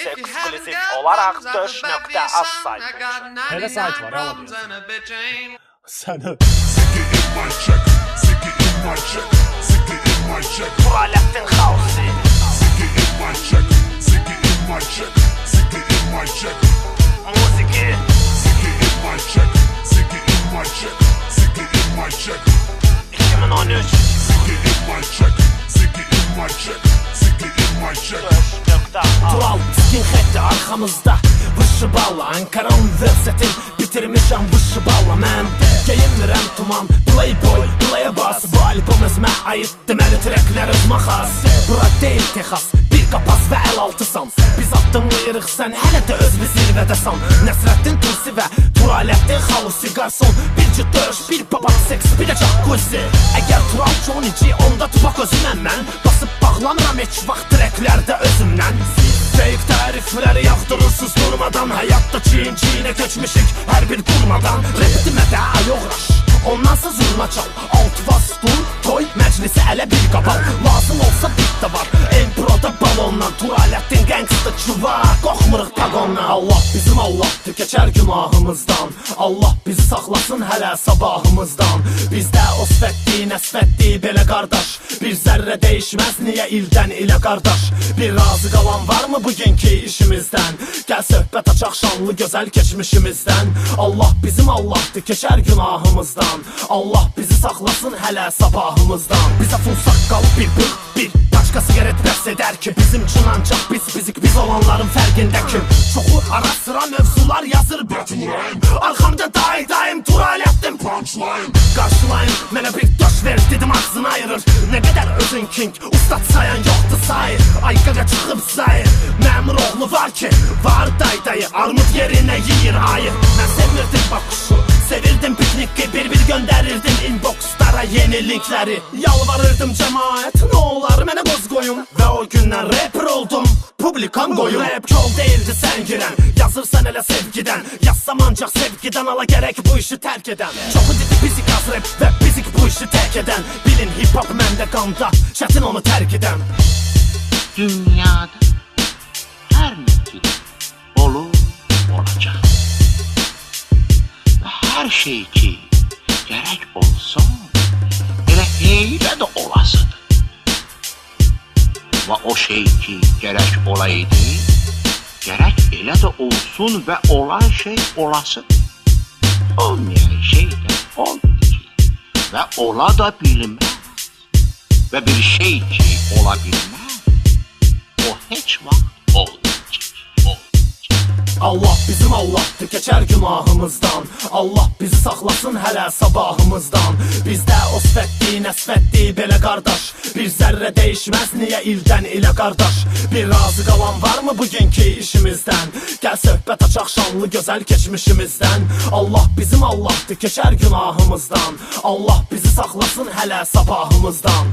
eksklusif olarak döş.az saytında. Hele sayt var, al diyorsun. Sana Turalettin Hausi. Musiki. 2013. Tural skinhead'de arkamızda vışı balla Ankara Üniversitetin bitirmişəm vışı balla Mən geyinmirəm tuman Playboy, playbas Bu albom özmə ait deməli treklər özmə xas Bura deyil Texas bir qapas və əl altısan Biz addımlayırıq sən hələ də öz bir zirvədəsən Nəsrəddin Tursi və Turalettin Hausi Qarson bir cüt döyüş, bir papat seks, bir də jacuzzi Əgər Tural Johnny onda tupak özüməm mən Basıb bağlamıram heç vaxt treklərdə özümdən Fake tərifləri yaxdırırsız durmadan Həyatda çiyin-çiyinə keçmişik hər bir qurmadan Reptimə də ayoğraş Ondansa zurna çal Alt vastur, toy, məclisi ələ bir qabal Lazım olsa bit də var Emproda balondan Turalettin gangsta çuvaq Qoxmuruq pagondan Allah bizim Allahdır keçər günahımızdan Allah bizi saxlasın hələ sabahımızdan Bizdə osfətdi, nəsfətdi belə qardaş Bir zərrə değişməz niyə ildən ilə qardaş Bir razı qalan varmı bugünkü işimizdən Gəl söhbət açaq şanlı gözəl keçmişimizdən Allah bizim Allahdır keçər günahımızdan Allah bizi saxlasın hələ sabahımızdan Bizə full saqqalı bir bıq, bir başqa sigaret bəs edər ki Bizim üçün ancaq biz-bizik biz olanların fərqində kim Çoxu ara sıra mövzular yazır Arxamda daim Turalettin punchline Qarşılayın mənə bir döş ver dedim ağzını ayırır Nə qədər özün king ustad sayan yoxdur sayır Ayqaqa çıxıb sayır Məmur oğlu var ki var dayı Armud yerinə yiyir hayır Mən sevmirdim bakuşu Sevirdim piknikki bir göndərirdim inboxlara yeni linkləri Yalvarırdım cəmaət nə olar mənə qoz qoyun Və o gündən rapper oldum publikam qoyun Rap kol deyildi sən girən yazırsan elə sevgidən Yazsam ancaq sevgidən ala gərək bu işi tərk edən Çoxu dedi bizik az rap və bizik bu işi tərk edən Bilin hip hop məndə qanda çətin onu tərk edən Dünyada hər mümkün olur olacaq Hər şey ki gərək olsun elə elə də olasıdır Və o şey ki gərək olaydı gərək elə də olsun və olan şey olasıdır Olmayan şey də olmayacaq və ola da bilməz Və bir şey ki ola bilməz o heç vaxt olmayacaq Allah bizim Allahdır keçər günahımızdan Allah bizi saxlasın hələ sabahımızdan Bizdə osfətdi, nəsfətdi belə qardaş Bir zərrə değişməz niyə ildən ilə qardaş Bir razı qalan varmı bugünkü işimizdən Gəl söhbət açaq şanlı gözəl keçmişimizdən Allah bizim Allahdır keçər günahımızdan Allah bizi saxlasın hələ sabahımızdan